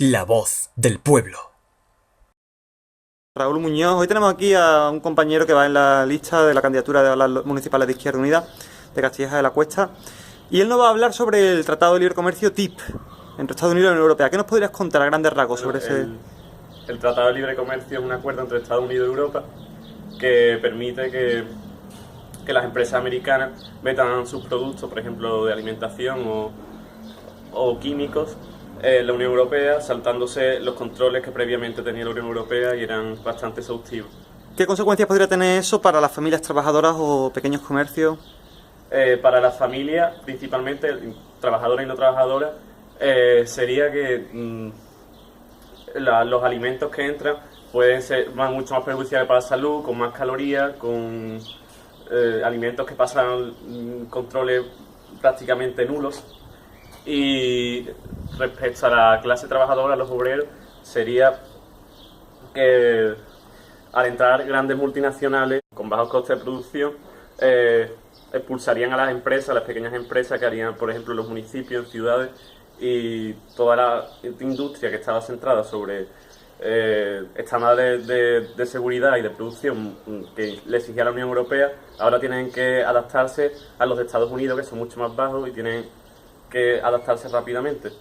La voz del pueblo. Raúl Muñoz, hoy tenemos aquí a un compañero que va en la lista de la candidatura de las municipales de Izquierda Unida de Castilleja de la Cuesta, y él nos va a hablar sobre el Tratado de Libre Comercio TIP entre Estados Unidos y la Unión Europea. ¿Qué nos podrías contar a grandes rasgos sobre ese...? El Tratado de Libre Comercio es un acuerdo entre Estados Unidos y Europa que permite que las empresas americanas metan sus productos, por ejemplo, de alimentación o químicos, en la Unión Europea, saltándose los controles que previamente tenía la Unión Europea y eran bastante exhaustivos. ¿Qué consecuencias podría tener eso para las familias trabajadoras o pequeños comercios? Para las familias, principalmente trabajadoras y no trabajadoras, sería que los alimentos que entran pueden ser mucho más perjudiciales para la salud, con más calorías, con alimentos que pasan controles prácticamente nulos. Y respecto a la clase trabajadora, los obreros, sería que al entrar grandes multinacionales con bajos costes de producción, expulsarían a las empresas, a las pequeñas empresas que harían, por ejemplo, en los municipios, en ciudades, y toda la industria que estaba centrada sobre estándares de seguridad y de producción que le exigía la Unión Europea, ahora tienen que adaptarse a los de Estados Unidos, que son mucho más bajos, y tienen que adaptarse rápidamente.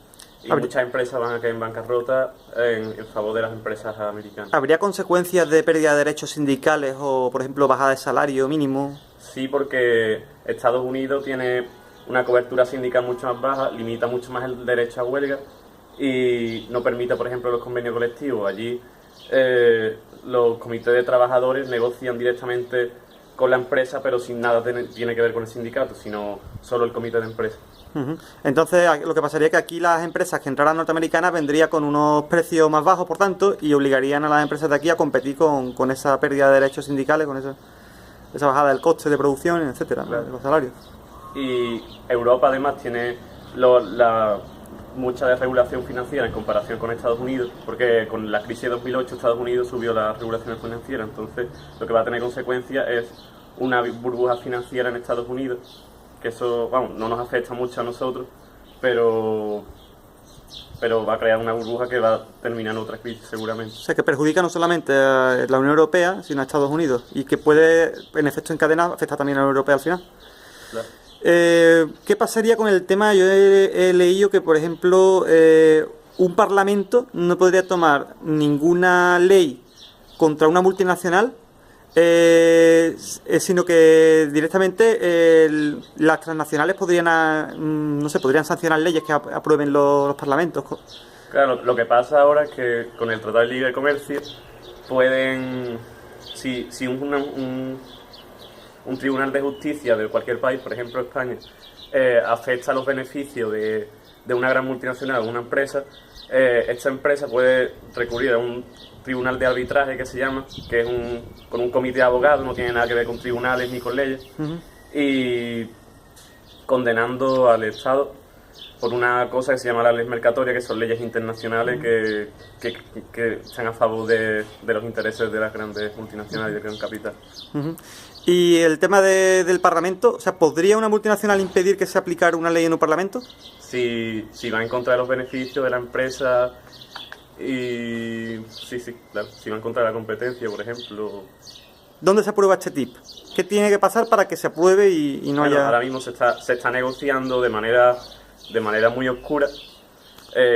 Y muchas empresas van a caer en bancarrota en favor de las empresas americanas. ¿Habría consecuencias de pérdida de derechos sindicales o, por ejemplo, bajada de salario mínimo? Sí, porque Estados Unidos tiene una cobertura sindical mucho más baja, limita mucho más el derecho a huelga y no permite, por ejemplo, los convenios colectivos. Allí los comités de trabajadores negocian directamente con la empresa, pero sin nada tiene que ver con el sindicato, sino solo el comité de empresa. Entonces, lo que pasaría es que aquí las empresas que entraran norteamericanas vendrían con unos precios más bajos, por tanto, y obligarían a las empresas de aquí a competir con esa pérdida de derechos sindicales, con esa bajada del coste de producción, etcétera, claro, de los salarios. Y Europa además tiene mucha desregulación financiera en comparación con Estados Unidos, porque con la crisis de 2008 Estados Unidos subió la regulación financiera, entonces lo que va a tener consecuencia es una burbuja financiera en Estados Unidos, que eso, vamos, no nos afecta mucho a nosotros, pero va a crear una burbuja que va a terminar en otra crisis seguramente. O sea, que perjudica no solamente a la Unión Europea, sino a Estados Unidos, y que puede, en efecto en cadena, afectar también a la Unión Europea al final. Claro. ¿Qué pasaría con el tema? Yo he leído que, por ejemplo, un parlamento no podría tomar ninguna ley contra una multinacional, sino que directamente las transnacionales podrían, no sé, podrían sancionar leyes que aprueben los parlamentos. Claro, lo que pasa ahora es que con el Tratado de Libre Comercio pueden, si un tribunal de justicia de cualquier país, por ejemplo España, afecta los beneficios de una gran multinacional o una empresa, esta empresa puede recurrir a un tribunal de arbitraje que se llama, que es con un comité de abogados, no tiene nada que ver con tribunales ni con leyes, y condenando al Estado por una cosa que se llama la ley mercatoria, que son leyes internacionales que están a favor de los intereses de las grandes multinacionales y del gran capital. Y el tema del Parlamento, o sea, ¿podría una multinacional impedir que se aplicara una ley en un Parlamento? Si va en contra de los beneficios de la empresa y... Sí, claro, si va en contra de la competencia, por ejemplo. ¿Dónde se aprueba este TIP? ¿Qué tiene que pasar para que se apruebe y no haya...? Ahora mismo se está negociando de manera muy oscura,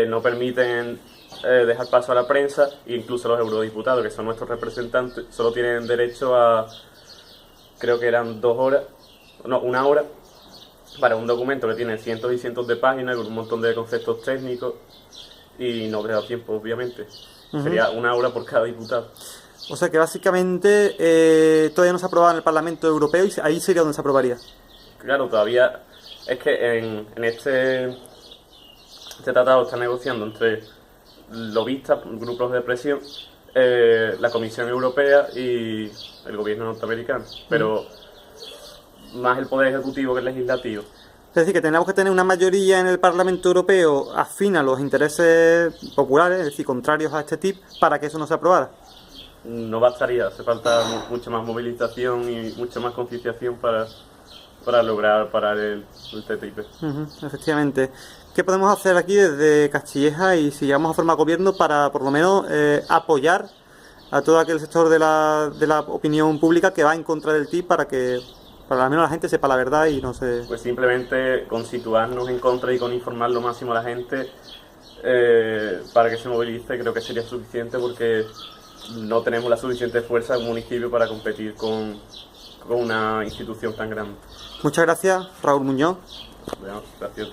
no permiten dejar paso a la prensa, e incluso los eurodiputados, que son nuestros representantes, solo tienen derecho a, creo que eran 1 hora, para un documento que tiene cientos y cientos de páginas, con un montón de conceptos técnicos, y no les da tiempo, obviamente. Sería 1 hora por cada diputado. O sea que básicamente todavía no se ha aprobado en el Parlamento Europeo y ahí sería donde se aprobaría. Claro, todavía es que en este tratado está negociando entre lobistas, grupos de presión, la Comisión Europea y el gobierno norteamericano, pero más el poder ejecutivo que el legislativo. Es decir, que tenemos que tener una mayoría en el Parlamento Europeo afín a los intereses populares, es decir, contrarios a este TIP, para que eso no se aprobara. No bastaría, hace falta mucha más movilización y mucha más concienciación para lograr parar el TTIP. Efectivamente. ¿Qué podemos hacer aquí desde Castilleja y si llegamos a formar gobierno para por lo menos apoyar a todo aquel sector de la opinión pública que va en contra del TTIP para al menos la gente sepa la verdad y no se... Pues simplemente con situarnos en contra y con informar lo máximo a la gente para que se movilice, creo que sería suficiente, porque no tenemos la suficiente fuerza en un municipio para competir con una institución tan grande. Muchas gracias, Raúl Muñoz. Bueno, gracias.